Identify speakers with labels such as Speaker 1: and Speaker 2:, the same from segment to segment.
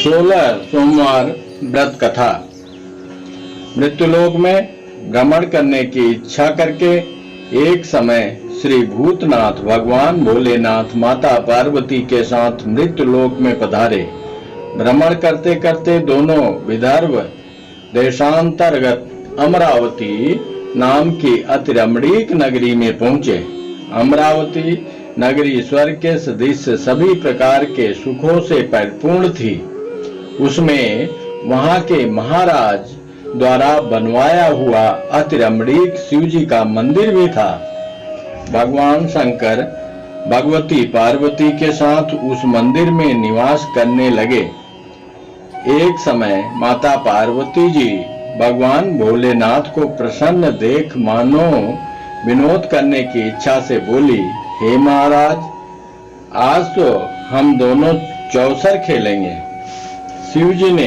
Speaker 1: 16 सोमवार व्रत कथा। मृत्युलोक में भ्रमण करने की इच्छा करके एक समय श्री भूतनाथ भगवान भोलेनाथ माता पार्वती के साथ मृत्युलोक में पधारे। भ्रमण करते करते दोनों विदर्भ देशांतर्गत अमरावती नाम की अति रमणीक नगरी में पहुंचे। अमरावती नगरी स्वर्ग के सदृश सभी प्रकार के सुखों से परिपूर्ण थी। उसमें वहां के महाराज द्वारा बनवाया हुआ अति रमणीक शिव जी का मंदिर भी था। भगवान शंकर भगवती पार्वती के साथ उस मंदिर में निवास करने लगे। एक समय माता पार्वती जी भगवान भोलेनाथ को प्रसन्न देख मानो विनोद करने की इच्छा से बोली, हे महाराज, आज तो हम दोनों चौसर खेलेंगे। शिव जी ने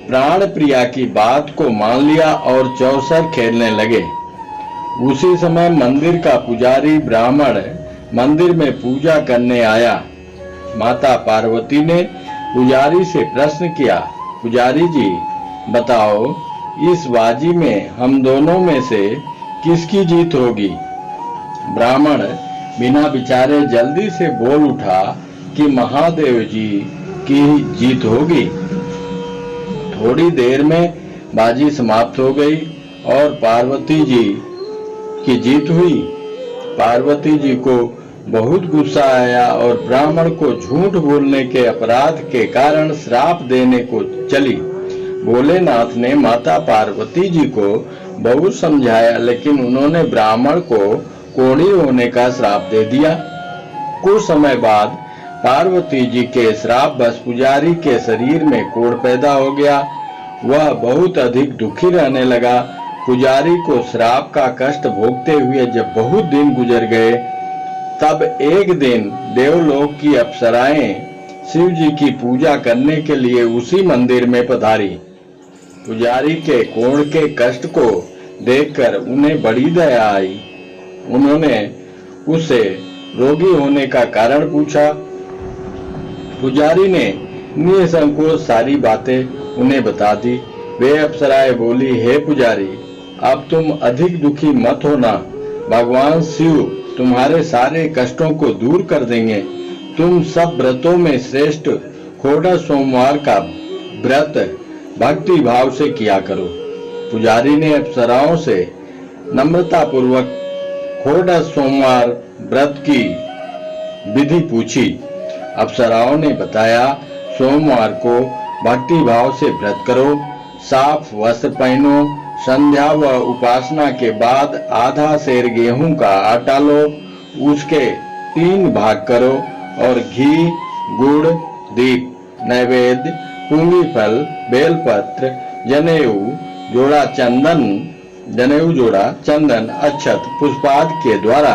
Speaker 1: प्राण प्रिया की बात को मान लिया और चौसर खेलने लगे। उसी समय मंदिर का पुजारी ब्राह्मण मंदिर में पूजा करने आया। माता पार्वती ने पुजारी से प्रश्न किया, पुजारी जी बताओ, इस बाजी में हम दोनों में से किसकी जीत होगी? ब्राह्मण बिना विचारे जल्दी से बोल उठा कि महादेव जी की जीत होगी। थोड़ी देर में बाजी समाप्त हो गई और पार्वती जी की जीत हुई। पार्वती जी को बहुत गुस्सा आया और ब्राह्मण को झूठ बोलने के अपराध के कारण श्राप देने को चली। भोलेनाथ ने माता पार्वती जी को बहुत समझाया, लेकिन उन्होंने ब्राह्मण को कोढ़ी होने का श्राप दे दिया। कुछ समय बाद पार्वती जी के श्राप बस पुजारी के शरीर में कोढ़ पैदा हो गया। वह बहुत अधिक दुखी रहने लगा। पुजारी को श्राप का कष्ट भोगते हुए जब बहुत दिन गुजर गए, तब एक दिन देवलोक की अप्सराएं शिव जी की पूजा करने के लिए उसी मंदिर में पधारी। पुजारी के कोढ़ के कष्ट को देखकर उन्हें बड़ी दया आई। उन्होंने उससे रोगी होने का कारण पूछा। पुजारी ने निसंकोच सारी बातें उन्हें बता दी। वे अप्सराएं बोली, हे पुजारी, अब तुम अधिक दुखी मत होना। भगवान शिव तुम्हारे सारे कष्टों को दूर कर देंगे। तुम सब व्रतों में श्रेष्ठ षोडश सोमवार का व्रत भक्ति भाव से किया करो। पुजारी ने अप्सराओं से नम्रता पूर्वक षोडश सोमवार व्रत की विधि पूछी। अप्सराओं ने बताया, सोमवार को भक्ति भाव से व्रत करो, साफ वस्त्र पहनो, संध्या व उपासना के बाद आधा सेर गेहूं का आटा लो, उसके 3 भाग करो और घी, गुड़, दीप, नैवेद्य, पुंगी फल, बेलपत्र, जनेऊ जोड़ा चंदन, अक्षत, पुष्पादि के द्वारा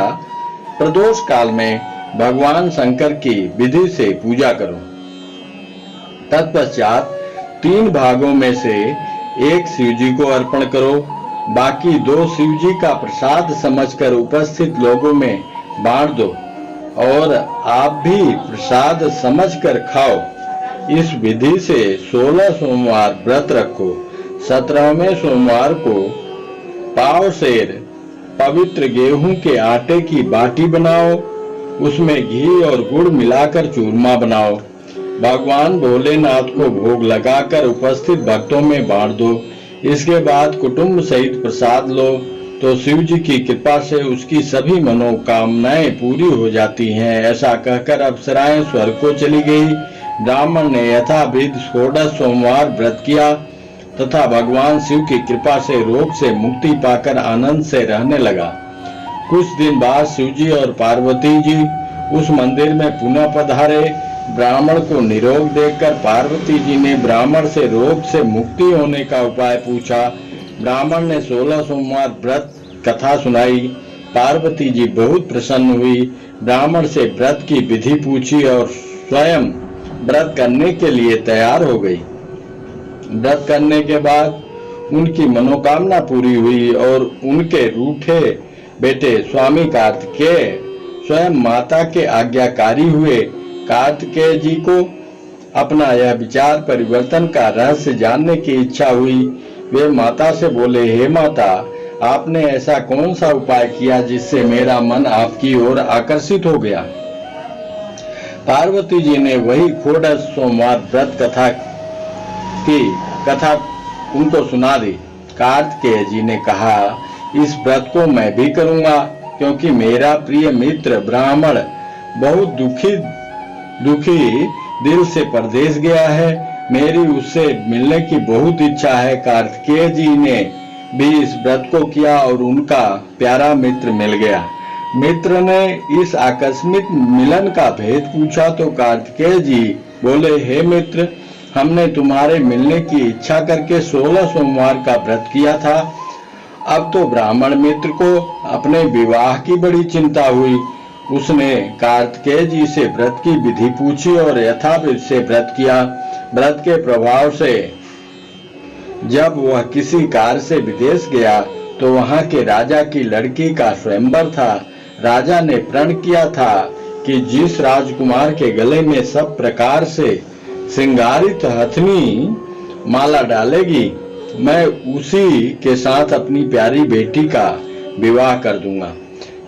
Speaker 1: प्रदोष काल में भगवान शंकर की विधि से पूजा करो। तत्पश्चात 3 भागों में से एक शिव जी को अर्पण करो, बाकी 2 शिव जी का प्रसाद समझकर उपस्थित लोगों में बांट दो और आप भी प्रसाद समझकर खाओ। इस विधि से 16 सोमवार व्रत रखो। 17वें सोमवार को पाव सेर पवित्र गेहूं के आटे की बाटी बनाओ, उसमें घी और गुड़ मिलाकर चूरमा बनाओ। भगवान भोलेनाथ को भोग लगाकर उपस्थित भक्तों में बांट दो। इसके बाद कुटुंब सहित प्रसाद लो तो शिव जी की कृपा से उसकी सभी मनोकामनाएं पूरी हो जाती हैं। ऐसा कहकर अप्सराएं स्वर्ग को चली गई। ब्राह्मण ने यथाविधि षोडश सोमवार व्रत किया तथा भगवान शिव की कृपा से रोग से मुक्ति पाकर आनंद से रहने लगा। कुछ दिन बाद शिव जी और पार्वती जी उस मंदिर में पुनः पधारे। ब्राह्मण को निरोग देखकर पार्वती जी ने ब्राह्मण से रोग से मुक्ति होने का उपाय पूछा। ब्राह्मण ने 16 सोमवार व्रत कथा सुनाई। पार्वती जी बहुत प्रसन्न हुई। ब्राह्मण से व्रत की विधि पूछी और स्वयं व्रत करने के लिए तैयार हो गई। व्रत करने के बाद उनकी मनोकामना पूरी हुई और उनके रूठे बेटे स्वामी कार्तिकेय स्वयं माता के आज्ञाकारी हुए। कार्तिकेय जी को अपना यह विचार परिवर्तन का रहस्य जानने की इच्छा हुई। वे माता से बोले, हे माता, आपने ऐसा कौन सा उपाय किया जिससे मेरा मन आपकी ओर आकर्षित हो गया? पार्वती जी ने वही षोडश सोमवार व्रत कथा उनको सुना दी। कार्तिकेय जी ने कहा, इस व्रत को मैं भी करूंगा, क्योंकि मेरा प्रिय मित्र ब्राह्मण बहुत दुखी दिल से परदेश गया है। मेरी उससे मिलने की बहुत इच्छा है। कार्तिकेय जी ने भी इस व्रत को किया और उनका प्यारा मित्र मिल गया। मित्र ने इस आकस्मिक मिलन का भेद पूछा तो कार्तिकेय जी बोले, हे मित्र, हमने तुम्हारे मिलने की इच्छा करके 16 सोमवार का व्रत किया था। अब तो ब्राह्मण मित्र को अपने विवाह की बड़ी चिंता हुई। उसने कार्तिकेय जी से व्रत की विधि पूछी और यथाविधि से व्रत किया। व्रत के प्रभाव से जब वह किसी कार्य से विदेश गया तो वहां के राजा की लड़की का स्वयंवर था। राजा ने प्रण किया था कि जिस राजकुमार के गले में सब प्रकार से श्रृंगारित हथनी माला डालेगी, मैं उसी के साथ अपनी प्यारी बेटी का विवाह कर दूंगा।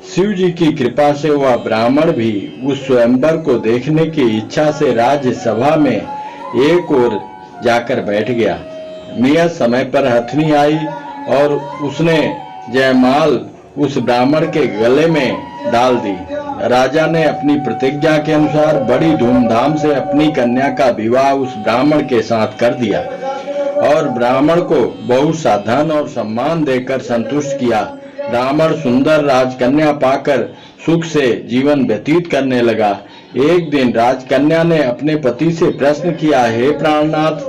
Speaker 1: शिव जी की कृपा से वह ब्राह्मण भी उस स्वयंवर को देखने की इच्छा से राज्यसभा में एक ओर जाकर बैठ गया। नियत समय पर हथनी आई और उसने जयमाल उस ब्राह्मण के गले में डाल दी। राजा ने अपनी प्रतिज्ञा के अनुसार बड़ी धूमधाम से अपनी कन्या का विवाह उस ब्राह्मण के साथ कर दिया और ब्राह्मण को बहुत साधन और सम्मान देकर संतुष्ट किया। ब्राह्मण सुंदर राजकन्या पाकर सुख से जीवन व्यतीत करने लगा। एक दिन राजकन्या ने अपने पति से प्रश्न किया, हे प्राणनाथ,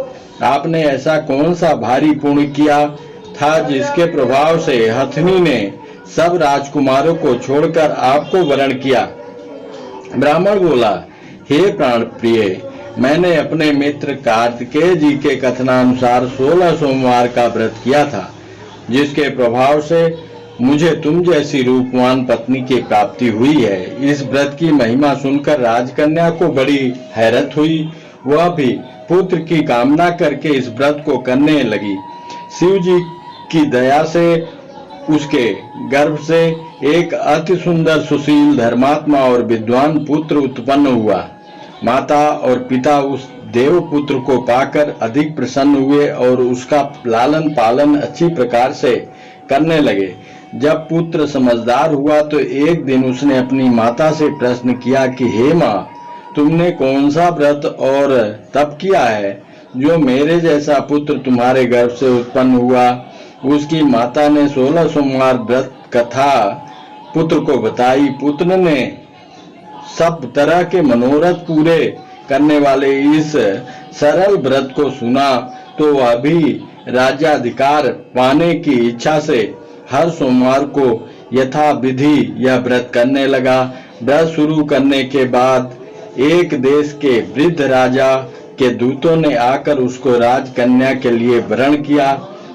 Speaker 1: आपने ऐसा कौन सा भारी पुण्य किया था जिसके प्रभाव से हथनी ने सब राजकुमारों को छोड़कर आपको वरण किया? ब्राह्मण बोला, हे प्राण प्रिय, मैंने अपने मित्र कार्तिकेय जी के कथनानुसार 16 सोमवार का व्रत किया था, जिसके प्रभाव से मुझे तुम जैसी रूपवान पत्नी की प्राप्ति हुई है। इस व्रत की महिमा सुनकर राजकन्या को बड़ी हैरत हुई। वह भी पुत्र की कामना करके इस व्रत को करने लगी। शिव जी की दया से उसके गर्भ से एक अति सुंदर, सुशील, धर्मात्मा और विद्वान पुत्र उत्पन्न हुआ। माता और पिता उस देव पुत्र को पाकर अधिक प्रसन्न हुए और उसका लालन पालन अच्छी प्रकार से करने लगे। जब पुत्र समझदार हुआ तो एक दिन उसने अपनी माता से प्रश्न किया कि हे माँ, तुमने कौन सा व्रत और तप किया है जो मेरे जैसा पुत्र तुम्हारे गर्भ से उत्पन्न हुआ? उसकी माता ने 16 सोमवार व्रत कथा पुत्र को बताई। पुत्र ने सब तरह के मनोरथ पूरे करने वाले इस सरल व्रत को सुना तो वह भी राज्याधिकार पाने की इच्छा से हर सोमवार को यथा विधि यह व्रत करने लगा। व्रत शुरू करने के बाद एक देश के वृद्ध राजा के दूतों ने आकर उसको राजकन्या के लिए वरण किया।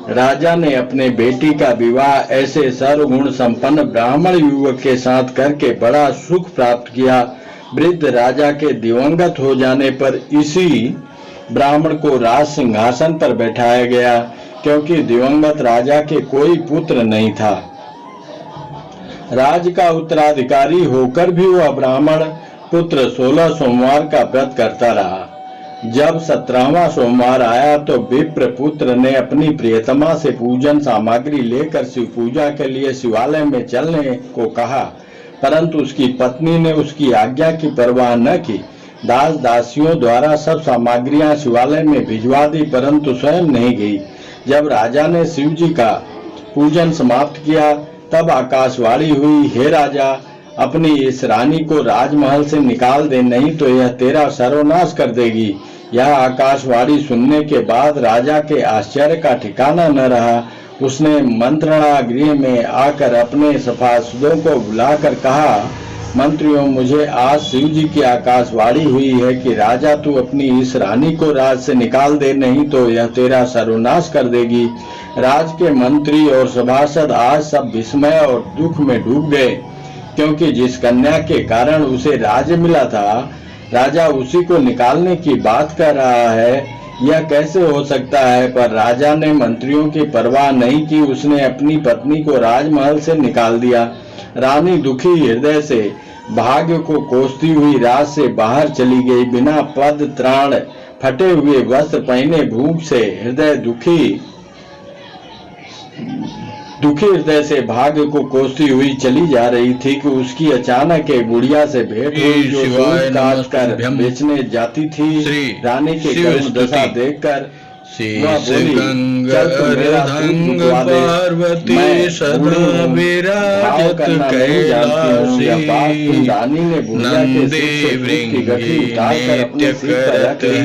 Speaker 1: राजा ने अपने बेटी का विवाह ऐसे सर्वगुण संपन्न ब्राह्मण युवक के साथ करके बड़ा सुख प्राप्त किया। वृद्ध राजा के दिवंगत हो जाने पर इसी ब्राह्मण को राज सिंहासन पर बैठाया गया, क्योंकि दिवंगत राजा के कोई पुत्र नहीं था। राज का उत्तराधिकारी होकर भी वह ब्राह्मण पुत्र 16 सोमवार का व्रत करता रहा। जब 17वां सोमवार आया तो विप्र पुत्र ने अपनी प्रियतमा से पूजन सामग्री लेकर शिव पूजा के लिए शिवालय में चलने को कहा, परंतु उसकी पत्नी ने उसकी आज्ञा की परवाह न की। दास दासियों द्वारा सब सामग्रियां शिवालय में भिजवा दी, परंतु स्वयं नहीं गई। जब राजा ने शिव जी का पूजन समाप्त किया तब आकाशवाणी हुई, हे राजा, अपनी इस रानी को राजमहल से निकाल दे, नहीं तो यह तेरा सर्वनाश कर देगी। यह आकाशवाणी सुनने के बाद राजा के आश्चर्य का ठिकाना न रहा। उसने मंत्रणा गृह में आकर अपने सभासदों को बुलाकर कहा, मंत्रियों, मुझे आज शिव जी की आकाशवाणी हुई है कि राजा तू अपनी इस रानी को राज से निकाल दे, नहीं तो यह तेरा सर्वनाश कर देगी। राज के मंत्री और सभासद आज सब विस्मय और दुख में डूब गए, क्योंकि जिस कन्या के कारण उसे राज्य मिला था राजा उसी को निकालने की बात कर रहा है, यह कैसे हो सकता है? पर राजा ने मंत्रियों की परवाह नहीं की, उसने अपनी पत्नी को राजमहल से निकाल दिया। रानी दुखी हृदय से भाग्य को कोसती हुई रात से बाहर चली गई। बिना पद त्राण, फटे हुए वस्त्र पहने, भूख से दुखी हृदय से भाग्य को कोसती हुई चली जा रही थी कि उसकी अचानक एक बुढ़िया से भेंट हुई जो दूध काट कर बेचने जाती थी। रानी के कर्म दशा देखकर वह बोली, चल तू मेरा दूध दुहवा दे, मैं सदा विराजत कैलासी। रानी ने बुढ़िया के सिर से दूध की गठरी उतारकर अपने सिर पर रख ली।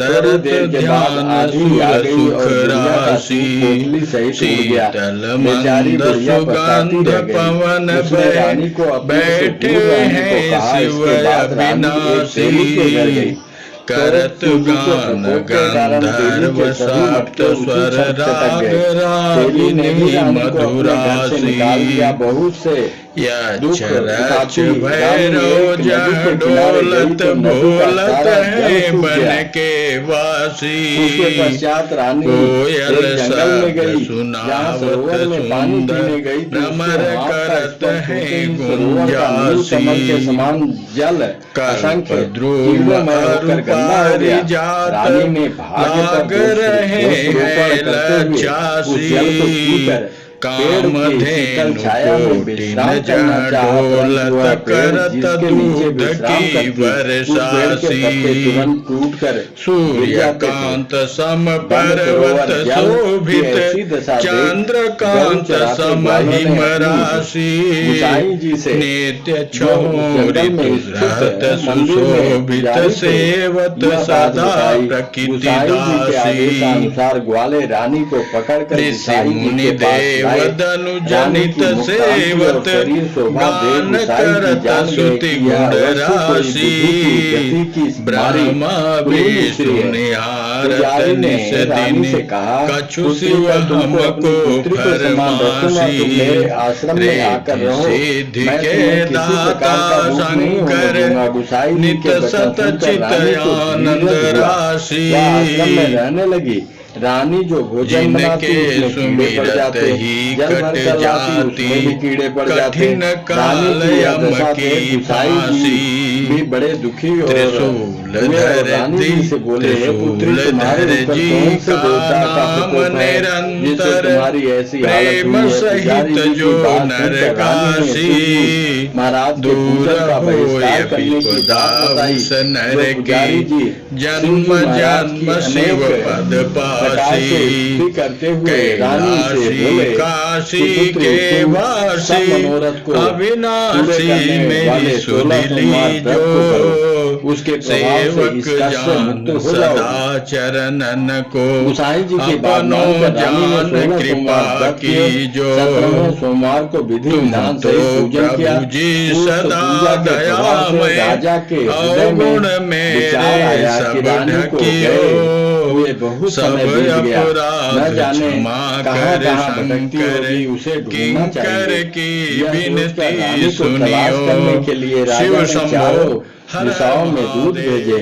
Speaker 1: थोड़ी देर के बाद आंधी आ गई और बुढ़िया का सूप पोटली सहित उड़ गया। बेचारी बुढ़िया पछताती रह गई। उसने रानी को अपने से दूर रहने को कहा। इसके बाद रानी एक तेली के घर गई। करत गान गंधर्व सप्त स्वर राग रागिनी मधुरासी। बहुत से रच भैरव जहाँ डोलत बोलत है बन के वासी। उसके पश्चात रानी कोयल शब्द सुनावत सुंदर भ्रमर करत है गुंजासी। के समान जल कल्प ध्रुव रानी में भाग रहे हैं लचासी। कामधेनु कोटि न डोलत करत दूध की वर्षासी। सूर्यकांत सम पर्वत शोभित चंद्रकांत सम हिम राशि। नित्य क्षोरित रहत सुशोभित सेवत सदा प्रकृति दासी। ग्वाले रानी को पकड़कर ऋषि मुनि देव वदनु जनित सेवत गान करत सुति गुण राशि। ब्रह्मा विष्णु निहारत निस दिन कछु शिव हमको फरमासी। सिद्धि के दाता शंकर नित सत चित आनंद राशि। रहने लगी। रानी जो भोजन बनाती उसमें कीड़े पड़ जाते, जल भर जाती उसमें भी कीड़े पड़ जाते। काल यम की फांसी भी बड़े दुखी और रानी जी से बोले, पुत्री तुम्हारे ऊपर कौन से देवता का प्रकोप है जिससे तुम्हारी ऐसी हालत हुई है? जो नरकासी महाराज के पूजन का बहिष्कार करने की बात बताई। जन्म जन्म शिव पद पासी करते हुए रानी से बोले, काशी के वासी अविनाशी मेरी सुधिली जो। उसके सेवक जान सदा चरणन को अपनो जान कृपा की जो। सोमवार को विधि विधान से पूजन किया। जी सदा दयामय अवगुण में सब ढकियो। बहुत समय बीत गया, न जाने कहाँ भटकती होगी, उसे ढूंढना चाहिए। की विनती सुनियो के लिए राजा ने चारों दिशाओं में दूत भेजे।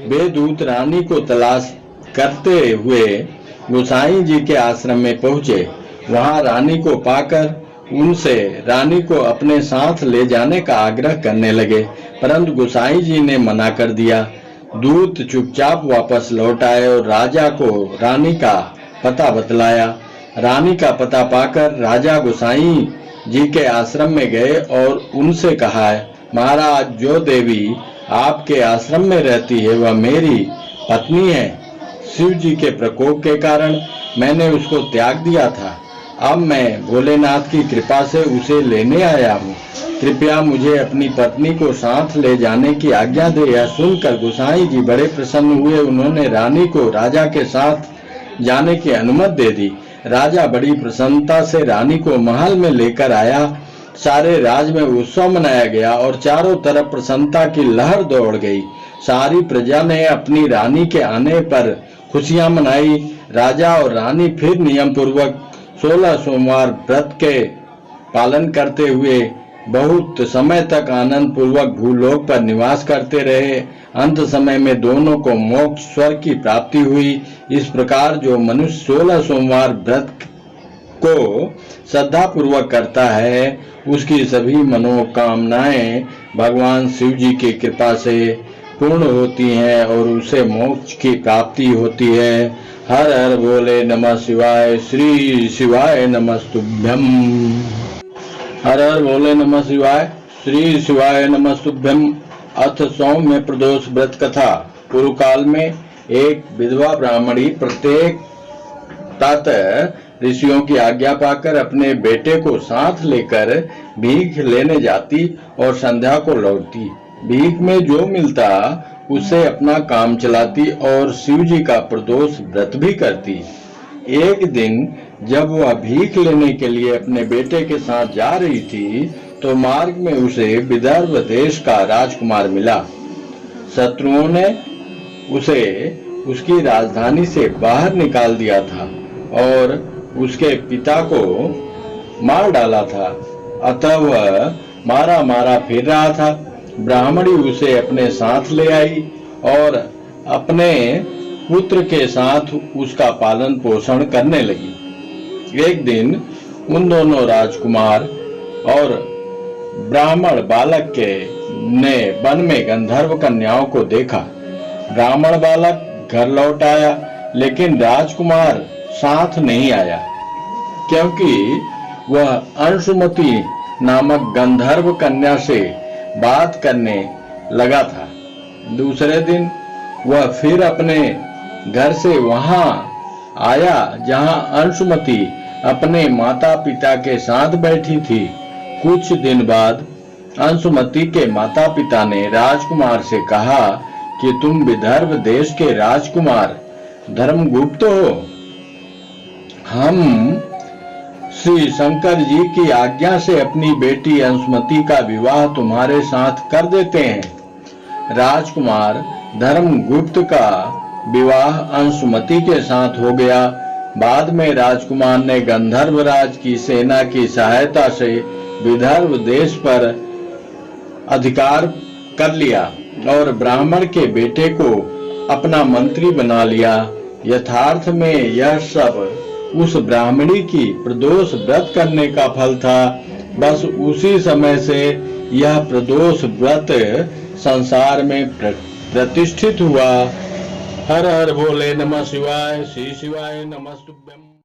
Speaker 1: वे दूत रानी को तलाश करते हुए गोसाई जी के आश्रम में पहुंचे। वहां रानी को पाकर उनसे रानी को अपने साथ ले जाने का आग्रह करने लगे, परंतु गोसाई जी ने मना कर दिया। दूत चुपचाप वापस लौट आए और राजा को रानी का पता बतलाया। रानी का पता पाकर राजा गोसाई जी के आश्रम में गए और उनसे कहा, महाराज, जो देवी आपके आश्रम में रहती है वह मेरी पत्नी है। शिव जी के प्रकोप के कारण मैंने उसको त्याग दिया था। अब मैं भोलेनाथ की कृपा से उसे लेने आया हूँ। कृपया मुझे अपनी पत्नी को साथ ले जाने की आज्ञा दे। यह सुनकर गोसाई जी बड़े प्रसन्न हुए। उन्होंने रानी को राजा के साथ जाने की अनुमति दे दी। राजा बड़ी प्रसन्नता से रानी को महल में लेकर आया। सारे राज में उत्सव मनाया गया और चारों तरफ प्रसन्नता की लहर दौड़ गई। सारी प्रजा ने अपनी रानी के आने पर खुशियां मनाई। राजा और रानी फिर नियम पूर्वक 16 सोमवार व्रत के पालन करते हुए बहुत समय तक आनंद पूर्वक भूलोक पर निवास करते रहे। अंत समय में दोनों को मोक्ष स्वर्ग की प्राप्ति हुई। इस प्रकार जो मनुष्य 16 सोमवार व्रत को श्रद्धा पूर्वक करता है, उसकी सभी मनोकामनाएं भगवान शिव जी की कृपा से पूर्ण होती हैं और उसे मोक्ष की प्राप्ति होती है। हर हर बोले नमः शिवाय। श्री शिवाय नमस्तुभ्यम। हर हर बोले नमः शिवाय। श्री शिवाय नमस्तुभ्यम। अथ सौम्य प्रदोष व्रत कथा। पूर्व काल में एक विधवा ब्राह्मणी प्रत्येक प्रातः ऋषियों की आज्ञा पाकर अपने बेटे को साथ लेकर भीख लेने जाती और संध्या को लौटती। भीख में जो मिलता उससे अपना काम चलाती और शिव जी का प्रदोष व्रत भी करती। एक दिन जब वह भीख लेने के लिए अपने बेटे के साथ जा रही थी तो मार्ग में उसे विदर्भ देश का राजकुमार मिला। शत्रुओं ने उसे उसकी राजधानी से बाहर निकाल दिया था और उसके पिता को मार डाला था, अतः वह मारा मारा फिर रहा था। ब्राह्मणी उसे अपने साथ ले आई और अपने पुत्र के साथ उसका पालन पोषण करने लगी। एक दिन उन दोनों राजकुमार और ब्राह्मण बालक ने वन में गंधर्व कन्याओं को देखा। ब्राह्मण बालक घर लौट आया, लेकिन राजकुमार साथ नहीं आया, क्योंकि वह अंशुमति नामक गंधर्व कन्या से बात करने लगा था। दूसरे दिन वह फिर अपने घर से वहां आया जहां अंशुमति अपने माता पिता के साथ बैठी थी। कुछ दिन बाद अंशुमति के माता पिता ने राजकुमार से कहा कि तुम विदर्भ देश के राजकुमार धर्मगुप्त हो। हम श्री शंकर जी की आज्ञा से अपनी बेटी अंशुमति का विवाह तुम्हारे साथ कर देते हैं। राजकुमार धर्मगुप्त का विवाह अंशुमति के साथ हो गया। बाद में राजकुमार ने गंधर्वराज की सेना की सहायता से विदर्भ देश पर अधिकार कर लिया और ब्राह्मण के बेटे को अपना मंत्री बना लिया। यथार्थ में यह सब उस ब्राह्मणी की प्रदोष व्रत करने का फल था। बस उसी समय से यह प्रदोष व्रत संसार में प्रतिष्ठित हुआ। हर हर भोले नमः शिवाय। श्री शिवाय नमस्तुभ्यम।